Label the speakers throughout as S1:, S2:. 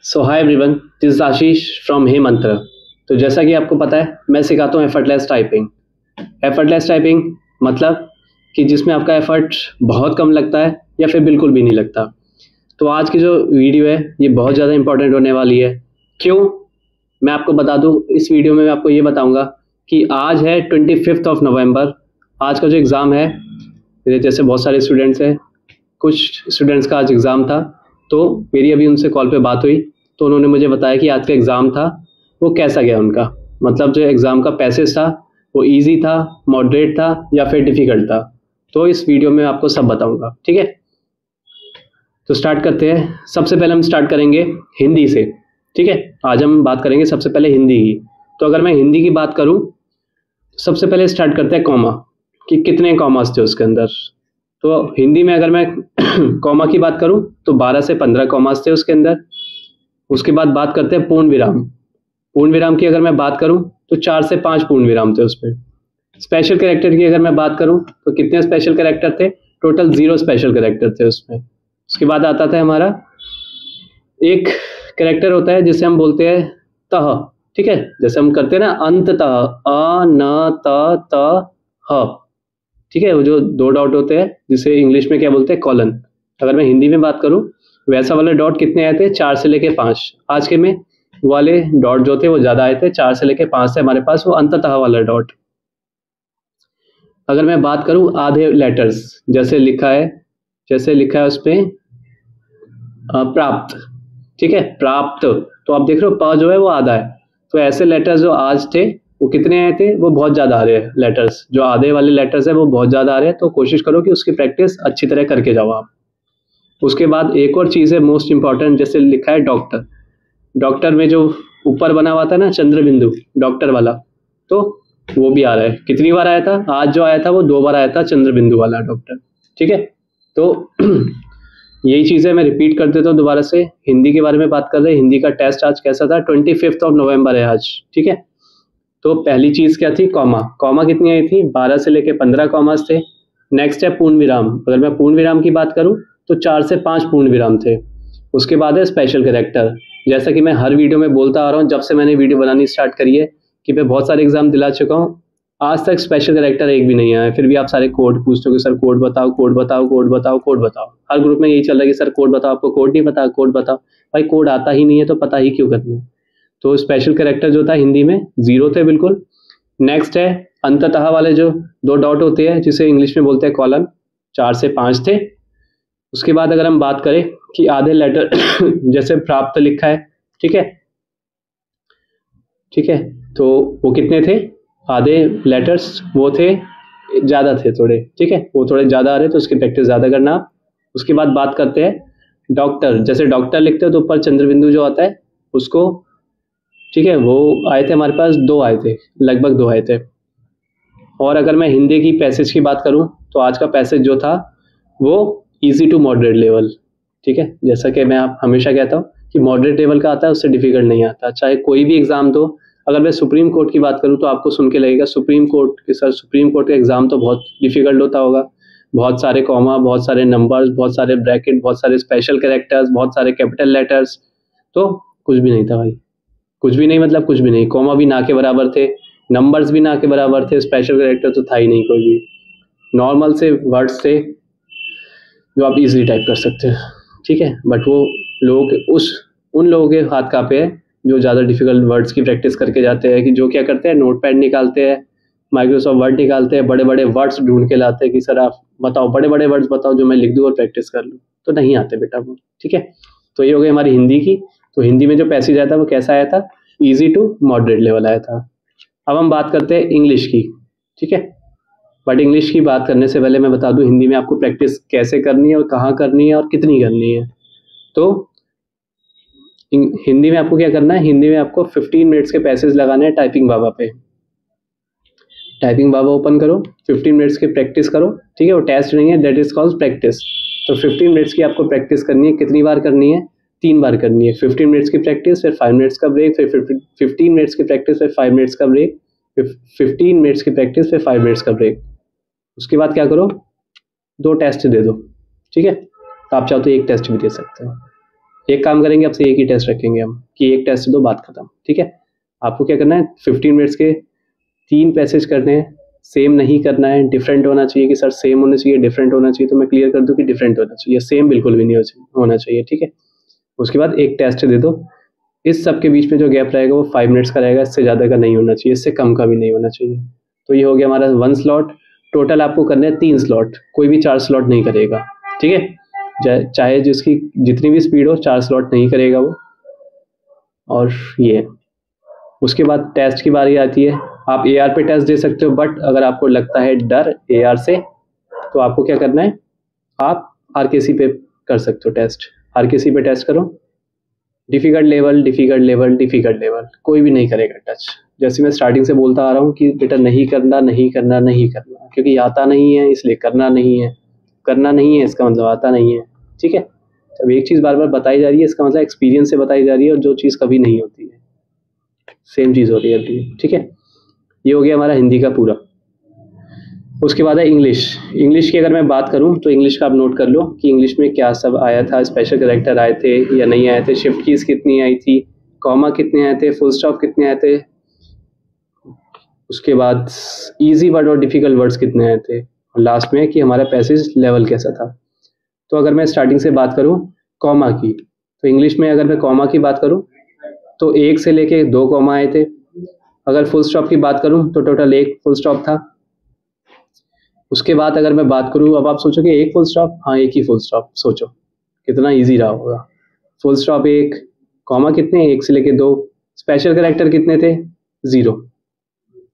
S1: So hi everyone, this is Ashish from hey Mantra. तो जैसा कि आपको पता है, मैं सिखाता हूँ एफर्टलेस टाइपिंग। एफर्टलेस टाइपिंग मतलब कि जिसमें आपका एफर्ट बहुत कम लगता है या फिर बिल्कुल भी नहीं लगता। तो आज की जो वीडियो है ये बहुत ज़्यादा इंपॉर्टेंट होने वाली है। क्यों? मैं आपको बता दूँ, इस वीडियो में मैं आपको ये बताऊँगा कि आज है 25 नवंबर। आज का जो एग्ज़ाम है, मेरे जैसे बहुत सारे स्टूडेंट्स हैं, कुछ स्टूडेंट्स का आज एग्ज़ाम था। तो मेरी अभी उनसे कॉल पे बात हुई तो उन्होंने मुझे बताया कि आज का एग्ज़ाम था वो कैसा गया उनका। मतलब जो एग्ज़ाम का पैसेज था वो इजी था, मॉडरेट था या फिर डिफ़िकल्ट था। तो इस वीडियो में आपको सब बताऊंगा, ठीक है। तो स्टार्ट करते हैं। सबसे पहले हम स्टार्ट करेंगे हिंदी से, ठीक है। आज हम बात करेंगे सबसे पहले हिंदी की। तो अगर मैं हिंदी की बात करूं, सबसे पहले स्टार्ट करते हैं कॉमा, कि कितने कॉमास थे उसके अंदर। तो हिंदी में अगर मैं कॉमा की बात करूं तो 12 से 15 कॉमास थे उसके अंदर। उसके बाद बात करते हैं पूर्ण विराम। पूर्ण विराम की अगर मैं बात करूं तो 4 से 5 पूर्ण विराम थे उसमें। स्पेशल कैरेक्टर की अगर मैं बात करूं तो कितने स्पेशल कैरेक्टर थे? टोटल 0 स्पेशल कैरेक्टर थे उसमें। उसके बाद आता था हमारा एक कैरेक्टर होता है जिसे हम बोलते हैं तह, ठीक है। जैसे हम करते हैं ना अंततः, अ न त त ह, ठीक है। वो जो 2 डॉट होते हैं जिसे इंग्लिश में क्या बोलते हैं, कॉलन। अगर मैं हिंदी में बात करूं वैसा वाले डॉट कितने आए थे? 4 से लेके 5। आज के में वाले डॉट जो थे वो ज्यादा आए थे, 4 से लेके 5 से हमारे पास वो अंततः वाला डॉट। अगर मैं बात करूं आधे लेटर्स, जैसे लिखा है उसमें प्राप्त, ठीक है, प्राप्त। तो आप देख रहे हो प जो है वो आधा है। तो ऐसे लेटर्स जो आज थे वो कितने आए थे? वो बहुत ज्यादा आ रहे हैं। लेटर्स जो आधे वाले लेटर्स है वो बहुत ज्यादा आ रहे हैं। तो कोशिश करो कि उसकी प्रैक्टिस अच्छी तरह करके जाओ आप। उसके बाद एक और चीज है मोस्ट इंपॉर्टेंट, जैसे लिखा है डॉक्टर। डॉक्टर में जो ऊपर बना हुआ था ना चंद्र बिंदु, डॉक्टर वाला, तो वो भी आ रहा है। कितनी बार आया था? आज जो आया था वो 2 बार आया था, चंद्र बिंदु वाला डॉक्टर, ठीक है। तो यही चीजें मैं रिपीट कर देता हूँ दोबारा से। हिंदी के बारे में बात कर रहे हैं। हिंदी का टेस्ट आज कैसा था? 25 नवंबर है आज, ठीक है। तो पहली चीज क्या थी? कॉमा। कॉमा कितनी आई थी? 12 से लेके 15 कॉमास थे। नेक्स्ट है पूर्ण विराम। अगर मैं पूर्ण विराम की बात करूं तो 4 से 5 पूर्ण विराम थे। उसके बाद है स्पेशल कैरेक्टर। जैसा कि मैं हर वीडियो में बोलता आ रहा हूँ, जब से मैंने वीडियो बनानी स्टार्ट करी है, कि मैं बहुत सारे एग्जाम दिला चुका हूँ, आज तक स्पेशल कैरेक्टर एक भी नहीं आया। फिर भी आप सारे कोड पूछते हो कि सर कोड बताओ, कोड बताओ, कोड बताओ, कोड बताओ। हर ग्रुप में यही चल रहा है कि सर कोड बताओ। आपको कोड नहीं पता? कोड बताओ। भाई कोड आता ही नहीं है तो पता ही क्यों करना है? तो स्पेशल कैरेक्टर जो था हिंदी में 0 थे बिल्कुल। नेक्स्ट है अंततः वाले जो 2 डॉट होते हैं जिसे इंग्लिश में बोलते हैं कॉलन, 4 से 5 थे। उसके बाद अगर हम बात करें कि आधे लेटर जैसे प्राप्त लिखा है, ठीक है, ठीक है, तो वो कितने थे? आधे लेटर्स वो थे, ज्यादा थे थोड़े, ठीक है, वो थोड़े ज्यादा आ रहे तो उसकी प्रैक्टिस ज्यादा करना आप। उसके बाद बात करते हैं डॉक्टर। जैसे डॉक्टर लिखते हो तो ऊपर चंद्रबिंदु जो आता है उसको, ठीक है, वो आए थे हमारे पास 2 आए थे, लगभग 2 आए थे। और अगर मैं हिंदी की पैसेज की बात करूं तो आज का पैसेज जो था वो इजी टू मॉडरेट लेवल, ठीक है। जैसा कि मैं आप हमेशा कहता हूँ कि मॉडरेट लेवल का आता है, उससे डिफिकल्ट नहीं आता, चाहे कोई भी एग्जाम दो। अगर मैं सुप्रीम कोर्ट की बात करूँ तो आपको सुन के लगेगा सुप्रीम कोर्ट के सर, सुप्रीम कोर्ट का एग्जाम तो बहुत डिफिकल्ट होता होगा। बहुत सारे कॉमा, बहुत सारे नंबर्स, बहुत सारे ब्रैकेट, बहुत सारे स्पेशल कैरेक्टर्स, बहुत सारे कैपिटल लेटर्स। तो कुछ भी नहीं था भाई, कुछ भी नहीं, मतलब कुछ भी नहीं। कॉमा भी ना के बराबर थे, नंबर्स भी ना के बराबर थे, स्पेशल कैरेक्टर तो था ही नहीं कोई भी। नॉर्मल से वर्ड्स थे जो आप इजीली टाइप कर सकते हैं, ठीक है। बट वो लोग उन लोगों के हाथ कांपे हैं जो ज़्यादा डिफिकल्ट वर्ड्स की प्रैक्टिस करके जाते हैं, कि जो क्या करते हैं, नोटपैड निकालते हैं, माइक्रोसॉफ्ट वर्ड निकालते हैं, बड़े बड़े वर्ड्स ढूंढ के लाते हैं कि सर आप बताओ, बड़े बड़े वर्ड्स बताओ जो मैं लिख दूँ और प्रैक्टिस कर लूँ। तो नहीं आते बेटा वो, ठीक है। तो ये हो गई हमारी हिंदी की। तो हिंदी में जो पैसेज आया था वो कैसा आया था? ईजी टू मॉडरेट लेवल आया था। अब हम बात करते हैं इंग्लिश की, ठीक है। बट इंग्लिश की बात करने से पहले मैं बता दूं हिंदी में आपको प्रैक्टिस कैसे करनी है और कहाँ करनी है और कितनी करनी है। तो हिंदी में आपको क्या करना है? हिंदी में आपको 15 मिनट्स के पैसेज लगाने हैं टाइपिंग बाबा पे। टाइपिंग बाबा ओपन करो, 15 मिनट्स की प्रैक्टिस करो, ठीक है। वो टेस्ट नहीं है, दैट इज कॉल्ड प्रैक्टिस। तो 15 मिनट्स की आपको प्रैक्टिस करनी है। कितनी बार करनी है? 3 बार करनी है। 15 मिनट्स की प्रैक्टिस, फिर 5 मिनट्स का ब्रेक, फिर 15 मिनट्स की प्रैक्टिस, फिर 5 मिनट्स का ब्रेक, फिर 15 मिनट्स की प्रैक्टिस, फिर 5 मिनट्स का ब्रेक। उसके बाद क्या करो? 2 टेस्ट दे दो, ठीक है। आप चाहो तो 1 टेस्ट भी दे सकते हो। एक काम करेंगे, आपसे एक ही टेस्ट रखेंगे हम कि एक टेस्ट दो, बात खत्म, ठीक है। आपको क्या करना है, 15 मिनट्स के 3 पैसेज करने हैं, सेम नहीं करना है, डिफरेंट होना चाहिए कि सर सेम होना चाहिए, डिफरेंट होना चाहिए, तो मैं क्लियर कर दूं कि डिफरेंट होना चाहिए, सेम बिल्कुल भी नहीं होना चाहिए, ठीक है। उसके बाद एक टेस्ट दे दो, इस सब के बीच में जो गैप रहेगा वो 5 मिनट्स का रहेगा, इससे ज़्यादा का नहीं होना चाहिए, इससे कम का भी नहीं होना चाहिए। तो ये हो गया हमारा 1 स्लॉट। टोटल आपको करने हैं 3 स्लॉट, कोई भी 4 स्लॉट नहीं करेगा, ठीक है। चाहे जिसकी जितनी भी स्पीड हो, 4 स्लॉट नहीं करेगा वो। और ये उसके बाद टेस्ट की बारी आती है। आप AR पे टेस्ट दे सकते हो, बट अगर आपको लगता है डर AR से, तो आपको क्या करना है, आप RKC पे कर सकते हो टेस्ट। RKC पे टेस्ट करो, difficult level, difficult level, difficult level, कोई भी नहीं करेगा टच। जैसे मैं स्टार्टिंग से बोलता आ रहा हूँ कि बेटा नहीं करना, नहीं करना, नहीं करना, क्योंकि आता नहीं है इसलिए करना नहीं है, करना नहीं है इसका मतलब आता नहीं है, ठीक है। जब एक चीज़ बार बार बताई जा रही है, इसका मतलब एक्सपीरियंस से बताई जा रही है, और जो चीज़ कभी नहीं होती है सेम चीज़ हो रही है, ठीक है। ये हो गया हमारा हिंदी का पूरा। उसके बाद है इंग्लिश। इंग्लिश की अगर मैं बात करूं तो इंग्लिश का आप नोट कर लो कि इंग्लिश में क्या सब आया था, स्पेशल कैरेक्टर आए थे या नहीं आए थे, शिफ्ट कीज कितनी आई थी, कॉमा कितने आए थे, फुल स्टॉप कितने आए थे, उसके बाद इजी वर्ड और डिफिकल्ट वर्ड्स कितने आए थे, और लास्ट में कि हमारा पैसेज लेवल कैसा था। तो अगर मैं स्टार्टिंग से बात करूं कॉमा की, तो इंग्लिश में अगर मैं कॉमा की बात करूं तो 1 से लेके 2 कॉमा आए थे। अगर फुल स्टॉप की बात करूं तो टोटल 1 फुल स्टॉप था। उसके बाद अगर मैं बात करूं, अब आप सोचोगे एक फुल स्टॉप, हाँ एक ही फुल स्टॉप, सोचो कितना इजी रहा होगा। फुल स्टॉप 1, कॉमा कितने, 1 से लेके 2, स्पेशल कैरेक्टर कितने थे, 0,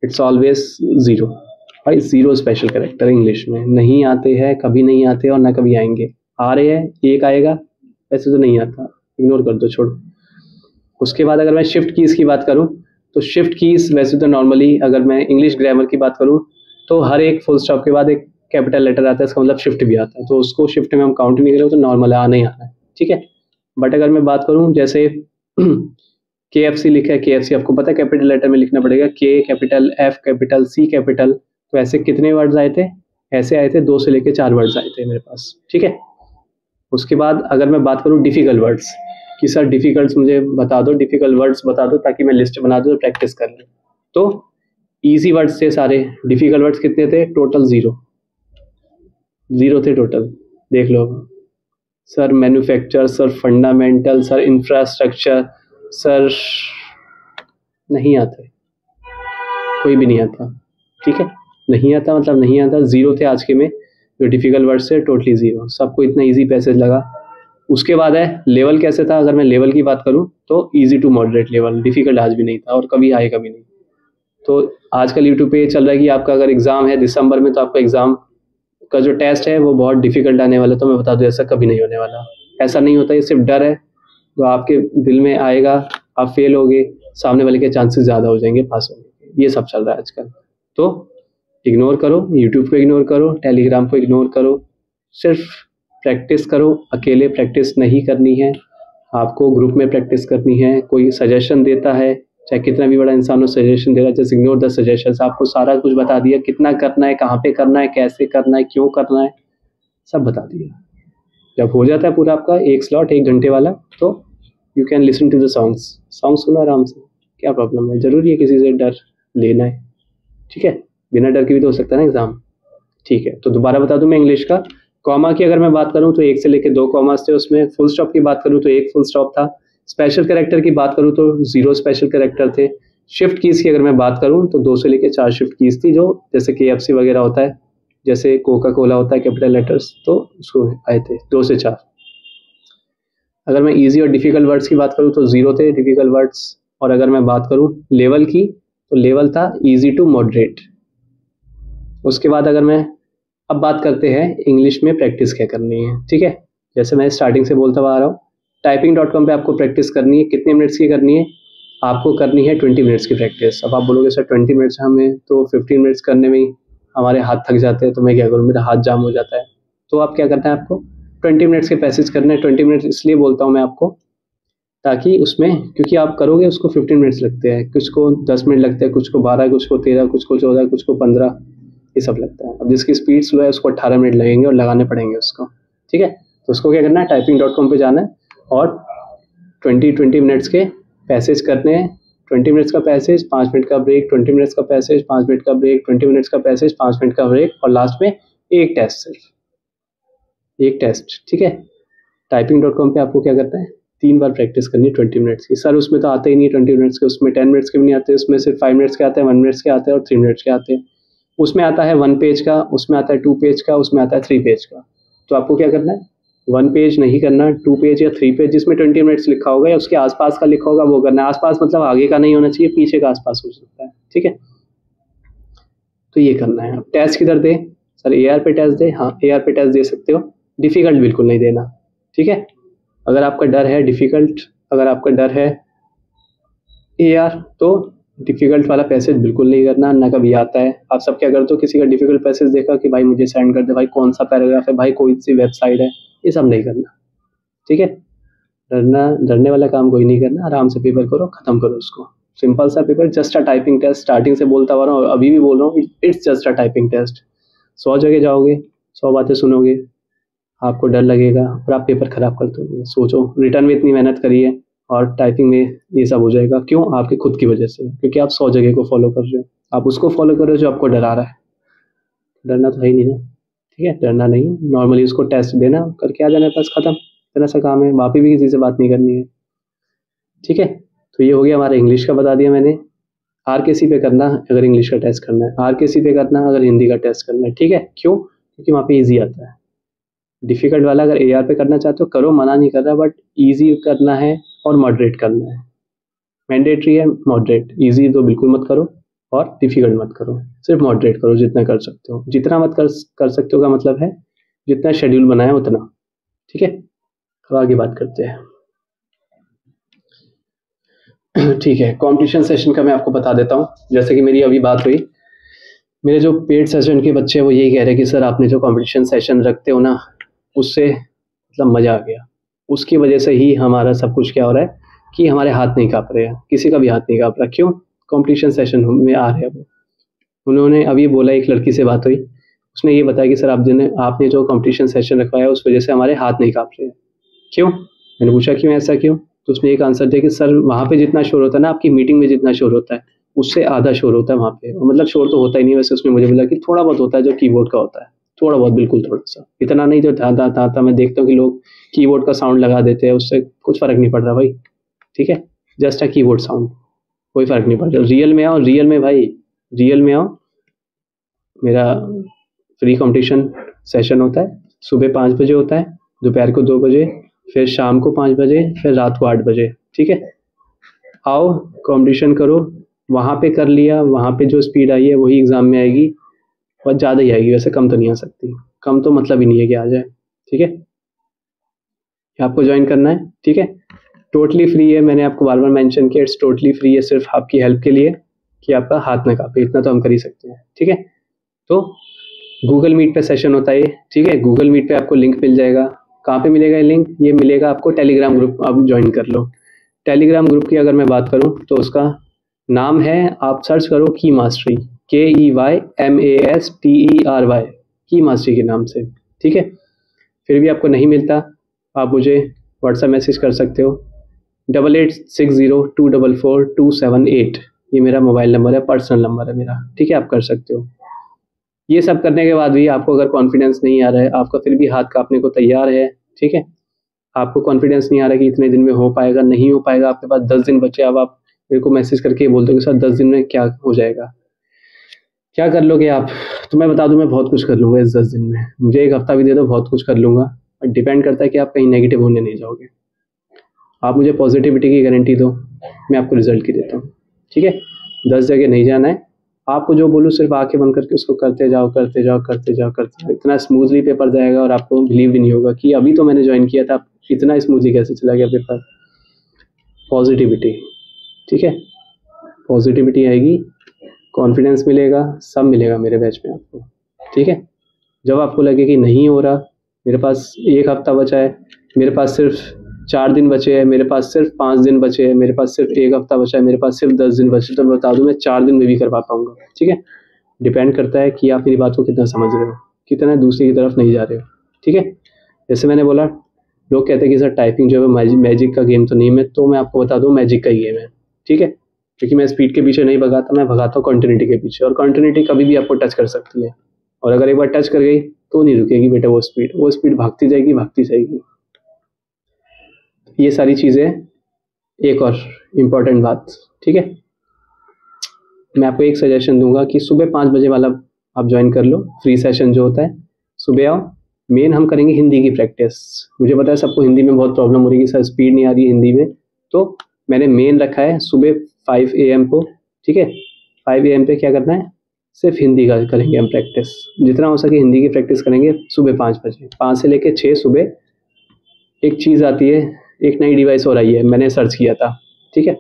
S1: इट्स ऑलवेज 0। भाई 0 स्पेशल कैरेक्टर इंग्लिश में नहीं आते हैं, कभी नहीं आते और ना कभी आएंगे। आ रहे हैं, एक आएगा, वैसे तो नहीं आता, इग्नोर कर दो, छोड़ो। उसके बाद अगर मैं शिफ्ट कीज़ की बात करूं तो शिफ्ट कीज़ वैसे तो नॉर्मली अगर मैं इंग्लिश ग्रामर की बात करूं तो हर एक फुल स्टॉप के बाद एक कैपिटल लेटर आता है, इसका मतलब शिफ्ट भी आता है, तो उसको शिफ्ट में हम काउंट नहीं करें, तो नॉर्मल है, आना ही आना है, ठीक है। बट अगर मैं बात करूं जैसे KFC लिखा है, KFC आपको पता है कैपिटल लेटर में लिखना पड़ेगा, K capital, F capital, C capital, तो ऐसे कितने वर्ड्स आए थे, ऐसे आए थे 2 से लेके 4 वर्ड्स आए थे मेरे पास, ठीक है। उसके बाद अगर मैं बात करूं डिफिकल्ट वर्ड्स कि सर डिफिकल्ट मुझे बता दो, डिफिकल्ट वर्ड्स बता दो ताकि मैं लिस्ट बना दूँ, प्रैक्टिस कर लूँ। तो इजी वर्ड्स थे सारे, डिफिकल्ट वर्ड्स कितने थे, टोटल 0 थे टोटल, देख लो। Sir manufacture, sir fundamental, sir infrastructure, sir नहीं आते, कोई भी नहीं आता, ठीक है। नहीं आता मतलब नहीं आता, 0 थे आज के में जो डिफिकल्ट वर्ड्स से, टोटली 0, सबको इतना इजी पैसेज लगा। उसके बाद है लेवल कैसे था, अगर मैं लेवल की बात करूं तो easy to moderate level, difficult आज भी नहीं था और कभी आएगा भी नहीं। तो आजकल यूट्यूब पे चल रहा है कि आपका अगर एग्जाम है दिसंबर में तो आपका एग्जाम का जो टेस्ट है वो बहुत डिफिकल्ट आने वाला है, तो मैं बता दूं ऐसा कभी नहीं होने वाला, ऐसा नहीं होता, ये सिर्फ डर है जो आपके दिल में आएगा, आप फेल होगे, सामने वाले के चांसेस ज़्यादा हो जाएंगे पास होने के, ये सब चल रहा है आजकल। तो इग्नोर करो, यूट्यूब को इग्नोर करो, टेलीग्राम को इग्नोर करो, सिर्फ प्रैक्टिस करो, अकेले प्रैक्टिस नहीं करनी है, आपको ग्रुप में प्रैक्टिस करनी है। कोई सजेशन देता है, चाहे कितना भी बड़ा इंसान हो, सजेशन दे रहा है, जस्ट इग्नोर द सजेशंस, आपको सारा कुछ बता दिया, कितना करना है, कहाँ पे करना है, कैसे करना है, क्यों करना है, सब बता दिया। जब हो जाता है पूरा आपका एक स्लॉट 1 घंटे वाला, तो you can listen to the songs सुनो आराम से, क्या प्रॉब्लम है, ज़रूरी है किसी से डर लेना है, ठीक है, बिना डर के भी तो हो सकता है ना एग्जाम, ठीक है। तो दोबारा बता दूं मैं इंग्लिश का, कॉमा की अगर मैं बात करूं तो 1 से लेके 2 कॉमास थे उसमें, फुल स्टॉप की बात करूं तो 1 फुल स्टॉप था, स्पेशल कैरेक्टर की बात करूं तो 0 स्पेशल कैरेक्टर थे, शिफ्ट कीज़ की अगर मैं बात करूं तो 2 से लेके 4 शिफ्ट कीज़ थी, जो जैसे KFC वगैरह होता है, जैसे कोका कोला होता है कैपिटल लेटर्स, तो उसको आए थे 2 से 4। अगर मैं इजी और डिफिकल्ट वर्ड्स की बात करूं तो 0 थे डिफिकल्ट वर्ड्स, और अगर मैं बात करूं लेवल की तो लेवल था इजी टू मॉडरेट। उसके बाद अगर मैं अब बात करते हैं इंग्लिश में प्रैक्टिस क्या करनी है, ठीक है। जैसे मैं स्टार्टिंग से बोलता हुआ आ रहा हूँ, typing.com पे आपको प्रैक्टिस करनी है, कितने मिनट्स की करनी है, आपको करनी है 20 मिनट्स की प्रैक्टिस। अब आप बोलोगे सर 20 मिनट्स हमें तो 15 मिनट्स करने में ही हमारे हाथ थक जाते हैं, तो मैं क्या करूँ, मेरा हाथ जाम हो जाता है। तो आप क्या करना है, आपको 20 मिनट्स के पैसेज करने हैं। 20 मिनट्स इसलिए बोलता हूँ मैं आपको, ताकि उसमें, क्योंकि आप करोगे उसको 15 मिनट्स लगते हैं, कुछ को 10 मिनट लगते हैं, कुछ को 12, कुछ को 13, कुछ को 14, कुछ को 15, ये सब लगता है। अब जिसकी स्पीड स्लो है उसको 18 मिनट लगेंगे और लगाने पड़ेंगे उसको, ठीक है। तो उसको क्या करना है, typing.com पे जाना है और 20 मिनट्स के पैसेज करने हैं, 20 मिनट्स का पैसेज, 5 मिनट का ब्रेक, 20 मिनट्स का पैसेज, 5 मिनट का ब्रेक, 20 मिनट्स का पैसेज, 5 मिनट का ब्रेक, और लास्ट में एक टेस्ट, सिर्फ एक टेस्ट, ठीक है। typing.com पे आपको क्या करना है, 3 बार प्रैक्टिस करनी है 20 मिनट्स की। सर उसमें तो आते ही नहीं 20 मिनट्स के, उसमें 10 मिनट्स के भी नहीं आते, उसमें सिर्फ 5 मिनट्स के आते हैं, 1 मिनट्स के आते हैं और 3 मिनट्स के आते हैं। उसमें आता है 1 पेज का, उसमें आता है 2 पेज का, उसमें आता है 3 पेज का। तो आपको क्या करना है, 1 पेज नहीं करना, 2 पेज या 3 पेज जिसमें 20 मिनट्स लिखा होगा या उसके आसपास का लिखा होगा वो करना है। आसपास मतलब आगे का नहीं होना चाहिए, पीछे का आसपास हो सकता है, ठीक है। तो ये करना है। अब टेस्ट किधर दे, सर AR पे टेस्ट दे, हाँ AR पे टेस्ट दे सकते हो, डिफिकल्ट बिल्कुल नहीं देना, ठीक है। अगर आपका डर है डिफिकल्ट, अगर आपका डर है AR तो डिफिकल्ट वाला पैसेज बिल्कुल नहीं करना, ना कभी आता है। आप सब क्या करते हो, किसी का डिफिकल्ट पैसेज देखा कि भाई मुझे सेंड कर दे, भाई कौन सा पैराग्राफ है, भाई कोई सी वेबसाइट है, ये सब नहीं करना, ठीक है। डरने वाला काम कोई नहीं करना, आराम से पेपर करो, खत्म करो उसको। सिंपल सा paper, just a typing test, starting से बोलता हुआ रहा हूँ, अभी भी बोल रहा हूँ, it's just a typing test. 100 जगह जाओगे, 100 बातें सुनोगे, आपको डर लगेगा और आप पेपर खराब कर दोगे। सोचो रिटर्न में इतनी मेहनत करी है और टाइपिंग में ये सब हो जाएगा, क्यों, आपके खुद की वजह से, क्योंकि आप 100 जगह को फॉलो कर रहे हो, आप उसको फॉलो कर रहे हो जो आपको डरा रहा है। डरना तो है ही नहीं ना, ठीक है, डरना नहीं है, नॉर्मली उसको टेस्ट देना, करके आ जाना, बस खत्म, इतना सा काम है, वहाँ पे भी किसी से बात नहीं करनी है, ठीक है। तो ये हो गया हमारा इंग्लिश का, बता दिया मैंने। RKC पे करना अगर इंग्लिश का टेस्ट करना है, RKC पे करना अगर हिंदी का टेस्ट करना है, ठीक है। क्यों, क्योंकि वहाँ पे ईजी आता है। डिफिकल्ट वाला अगर AR पे करना चाहते हो करो, मना नहीं कर रहा, बट ईजी करना है और मॉडरेट करना है। मैंडेटरी है मॉडरेट, ईजी तो बिल्कुल मत करो और डिफिकल्ट मत करो, सिर्फ मॉडरेट करो जितना कर सकते हो। जितना मत कर सकते हो का मतलब है जितना शेड्यूल बनाया उतना, ठीक है। अब आगे बात करते हैं, ठीक है। कंपटीशन सेशन का मैं आपको बता देता हूँ। जैसे कि मेरी अभी बात हुई, मेरे जो पेड सेशन के बच्चे हैं वो यही कह रहे हैं कि सर आपने जो कंपटीशन सेशन रखते हो ना, उससे मतलब मज़ा आ गया, उसकी वजह से ही हमारा सब कुछ क्या हो रहा है कि हमारे हाथ नहीं काँप रहे हैं, किसी का भी हाथ नहीं काँप रहा। क्यों, कंपटीशन सेशन में आ रहे हैं वो। उन्होंने अभी बोला, एक लड़की से बात हुई, उसने ये बताया कि सर आपने जो कंपटीशन सेशन रखवाया उस वजह से हमारे हाथ नहीं काँप रहे हैं। क्यों, मैंने पूछा क्यों, ऐसा क्यों, तो उसने एक आंसर दिया कि सर वहाँ पे जितना शोर होता है ना, आपकी मीटिंग में जितना शोर होता है उससे आधा शोर होता है वहाँ पे। मतलब शोर तो होता ही नहीं, वैसे उसने मुझे बोला कि थोड़ा बहुत होता है जो कीबोर्ड का होता है, थोड़ा बहुत, बिल्कुल थोड़ा सा, इतना नहीं जो था मैं देखता हूँ कि लोग कीबोर्ड का साउंड लगा देते हैं, उससे कुछ फर्क नहीं पड़ रहा भाई, ठीक है, जस्ट अ कीबोर्ड साउंड, कोई फर्क नहीं पड़ रहा। रियल में आओ, रियल में भाई, रियल में आओ। मेरा फ्री कंपटीशन सेशन होता है, सुबह 5 बजे होता है, दोपहर को 2 बजे, फिर शाम को 5 बजे, फिर रात को 8 बजे, ठीक है। आओ कंपटीशन करो, वहाँ पे कर लिया, वहाँ पे जो स्पीड आई है वही एग्ज़ाम में आएगी, और ज़्यादा ही आएगी, वैसे कम तो नहीं आ सकती, कम तो मतलब ही नहीं है कि आ जाए, ठीक है। आपको ज्वाइन करना है, ठीक है, टोटली फ्री है, मैंने आपको बार बार मेंशन किया, इट्स टोटली फ्री है, सिर्फ आपकी हेल्प के लिए कि आपका हाथ ना कांपे, इतना तो हम कर ही सकते हैं, ठीक है। तो गूगल मीट पे सेशन होता है, ठीक है, गूगल मीट पे आपको लिंक मिल जाएगा। कहाँ पे मिलेगा ये लिंक, ये मिलेगा आपको टेलीग्राम ग्रुप, आप ज्वाइन कर लो। टेलीग्राम ग्रुप की अगर मैं बात करूँ तो उसका नाम है, आप सर्च करो की मास्टरी, KEYMASTERY, की मास्टरी के नाम से, ठीक है। फिर भी आपको नहीं मिलता, आप मुझे व्हाट्सएप मैसेज कर सकते हो, 8860244278, ये मेरा मोबाइल नंबर है, पर्सनल नंबर है मेरा, ठीक है, आप कर सकते हो। ये सब करने के बाद भी आपको अगर कॉन्फिडेंस नहीं आ रहा है, आपका फिर भी हाथ कांपने को तैयार है, ठीक है, आपको कॉन्फिडेंस नहीं आ रहा है कि इतने दिन में हो पाएगा, नहीं हो पाएगा, आपके पास 10 दिन बचे, अब आप मेरे को मैसेज करके बोल दो कि सर 10 दिन में क्या हो जाएगा, क्या कर लोगे आप, तो मैं बता दूं मैं बहुत कुछ कर लूँगा इस 10 दिन में, मुझे 1 हफ्ता भी दे दो बहुत कुछ कर लूँगा, और डिपेंड करता है कि आप कहीं नेगेटिव होने नहीं जाओगे। आप मुझे पॉजिटिविटी की गारंटी दो, मैं आपको रिजल्ट की देता हूँ, ठीक है। 10 जगह नहीं जाना है, आपको जो बोलूँ सिर्फ आंखें बंद करके उसको करते जाओ, करते जाओ, करते जाओ, करते जाओ, इतना स्मूथली पेपर जाएगा और आपको बिलीव भी नहीं होगा कि अभी तो मैंने ज्वाइन किया था, इतना स्मूथली कैसे चला गया पेपर। पॉजिटिविटी, ठीक है, पॉजिटिविटी आएगी, कॉन्फिडेंस मिलेगा, सब मिलेगा मेरे बैच में आपको, ठीक है। जब आपको लगे कि नहीं हो रहा, मेरे पास 1 हफ्ता बचा है, मेरे पास सिर्फ 4 दिन बचे हैं, मेरे पास सिर्फ 5 दिन बचे हैं, मेरे पास सिर्फ 1 हफ्ता बचा है, मेरे पास सिर्फ 10 दिन बचे, तो मैं बता दूं मैं 4 दिन में भी कर पाऊंगा, ठीक है। डिपेंड करता है कि आप मेरी बात को कितना समझ रहे हो, कितना दूसरी की तरफ नहीं जा रहे हो, ठीक है। जैसे मैंने बोला लोग कहते हैं कि सर टाइपिंग जो है मैजिक का गेम तो नहीं है, तो मैं आपको बता दूँ मैजिक का ही गेम है, ठीक है। क्योंकि मैं स्पीड के पीछे नहीं भगाता, मैं भगाता हूँ कॉन्टिन्यूटी के पीछे, और कॉन्टिन्यूटी कभी भी आपको टच कर सकती है, और अगर एक बार टच कर गई तो नहीं रुकेगी बेटा, वो स्पीड भागती जाएगी भागती जाएगी। ये सारी चीज़ें। एक और इम्पॉर्टेंट बात, ठीक है, मैं आपको एक सजेशन दूंगा कि सुबह 5 बजे वाला आप ज्वाइन कर लो, फ्री सेशन जो होता है, सुबह आओ। मेन हम करेंगे हिंदी की प्रैक्टिस। मुझे पता है सबको हिंदी में बहुत प्रॉब्लम हो रही है कि सर स्पीड नहीं आ रही है हिंदी में, तो मैंने मेन रखा है सुबह 5 AM को, ठीक है। 5 AM पे क्या करना है, सिर्फ हिंदी का करेंगे हम प्रैक्टिस, जितना हो सके हिंदी की प्रैक्टिस करेंगे सुबह 5 बजे, 5 से लेकर 6 सुबह। एक चीज़ आती है, एक नई डिवाइस हो रही है, मैंने सर्च किया था, ठीक है,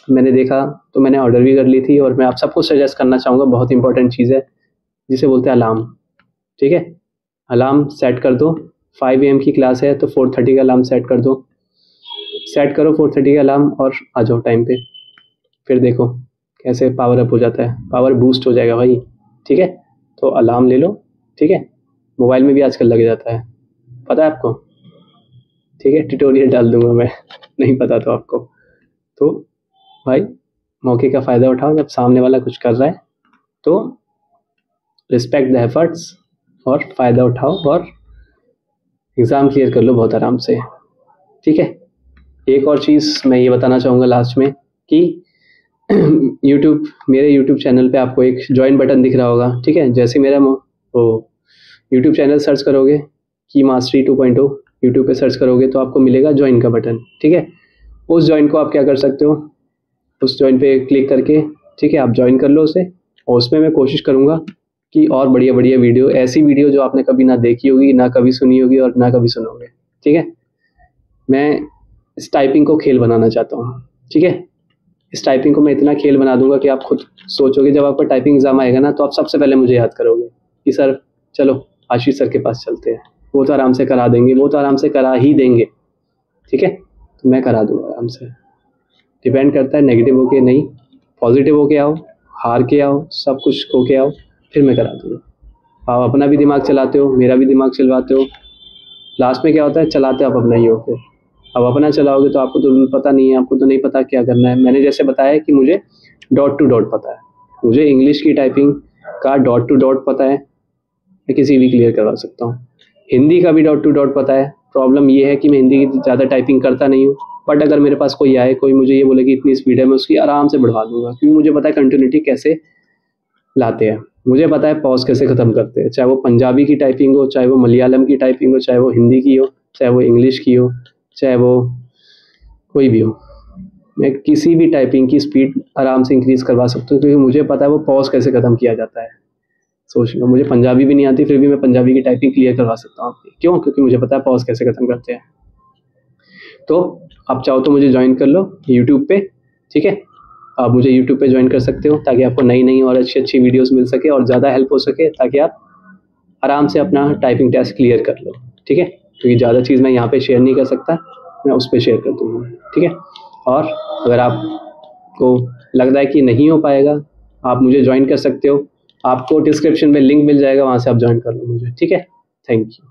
S1: मैंने देखा तो मैंने ऑर्डर भी कर ली थी, और मैं आप सबको सजेस्ट करना चाहूँगा, बहुत इंपॉर्टेंट चीज़ है जिसे बोलते हैं अलार्म, ठीक है। अलार्म सेट कर दो, 5 AM की क्लास है तो 4:30 का अलार्म सेट कर दो, सेट करो 4:30 का अलार्म और आ जाओ टाइम पे, फिर देखो कैसे पावर अप हो जाता है, पावर बूस्ट हो जाएगा भाई, ठीक है। तो अलार्म ले लो, ठीक है, मोबाइल में भी आजकल लग जाता है, पता है आपको, ठीक है, ट्यूटोरियल डाल दूंगा मैं नहीं पता तो आपको। तो भाई मौके का फ़ायदा उठाओ, जब सामने वाला कुछ कर रहा है तो रिस्पेक्ट द एफर्ट्स और फ़ायदा उठाओ और एग्ज़ाम क्लियर कर लो बहुत आराम से, ठीक है। एक और चीज़ मैं ये बताना चाहूँगा लास्ट में कि मेरे यूट्यूब चैनल पे आपको एक ज्वाइन बटन दिख रहा होगा, ठीक है। जैसे मेरा वो यूट्यूब चैनल सर्च करोगे की मास्टरी 2.0 यूट्यूब पे सर्च करोगे तो आपको मिलेगा ज्वाइन का बटन, ठीक है। उस ज्वाइन को आप क्या कर सकते हो, उस ज्वाइन पे क्लिक करके, ठीक है, आप ज्वाइन कर लो उसे, और उसमें मैं कोशिश करूँगा कि और बढ़िया बढ़िया वीडियो, ऐसी वीडियो जो आपने कभी ना देखी होगी, ना कभी सुनी होगी और ना कभी सुनोगे, ठीक है। मैं इस टाइपिंग को खेल बनाना चाहता हूँ, ठीक है। इस टाइपिंग को मैं इतना खेल बना दूंगा कि आप खुद सोचोगे, जब आपका टाइपिंग एग्जाम आएगा ना तो आप सबसे पहले मुझे याद करोगे कि सर चलो आशीष सर के पास चलते हैं, वो तो आराम से करा देंगे, वो तो आराम से करा ही देंगे, ठीक है। तो मैं करा दूंगा आराम से, डिपेंड करता है नेगेटिव होके नहीं, पॉजिटिव होके आओ, हार के आओ, सब कुछ होके आओ, फिर मैं करा दूंगा। आप अपना भी दिमाग चलाते हो, मेरा भी दिमाग चलवाते हो, लास्ट में क्या होता है, चलाते आप अपना ही हो। फिर अब अपना चलाओगे तो आपको तो पता नहीं है, आपको तो नहीं पता क्या करना है। मैंने जैसे बताया कि मुझे डॉट टू डॉट पता है, मुझे इंग्लिश की टाइपिंग का डॉट टू डॉट पता है, मैं किसी भी क्लियर करवा सकता हूँ। हिंदी का भी डॉट टू डॉट पता है। प्रॉब्लम ये है कि मैं हिंदी की ज़्यादा टाइपिंग करता नहीं हूँ, बट अगर मेरे पास कोई आए, कोई मुझे ये बोले कि इतनी स्पीड है, मैं उसकी आराम से बढ़वा दूंगा, क्योंकि मुझे पता है कंटिन्यूटी कैसे लाते हैं, मुझे पता है पॉज कैसे ख़त्म करते हैं, चाहे वो पंजाबी की टाइपिंग हो, चाहे वो मलयालम की टाइपिंग हो, चाहे वो हिंदी की हो, चाहे वो इंग्लिश की हो, चाहे वो कोई भी हो, मैं किसी भी टाइपिंग की स्पीड आराम से इंक्रीज़ करवा सकता हूँ, क्योंकि मुझे पता है वो पॉज कैसे ख़त्म किया जाता है। सोच लो, मुझे पंजाबी भी नहीं आती, फिर भी मैं पंजाबी की टाइपिंग क्लियर करवा सकता हूँ आपकी, क्यों, क्योंकि मुझे पता है पॉज कैसे ख़त्म करते हैं। तो आप चाहो तो मुझे ज्वाइन कर लो यूट्यूब पे, ठीक है, आप मुझे यूट्यूब पे ज्वाइन कर सकते हो, ताकि आपको नई नई और अच्छी अच्छी वीडियोस मिल सके और ज़्यादा हेल्प हो सके, ताकि आप आराम से अपना टाइपिंग टेस्ट क्लियर कर लो, ठीक है। क्योंकि ज़्यादा चीज़ मैं यहाँ पे शेयर नहीं कर सकता, मैं उस पर शेयर कर दूँगा, ठीक है। और अगर आपको लग रहा है कि नहीं हो पाएगा, आप मुझे ज्वाइन कर सकते हो, आपको डिस्क्रिप्शन में लिंक मिल जाएगा, वहाँ से आप ज्वाइन कर लो मुझे, ठीक है। Thank you.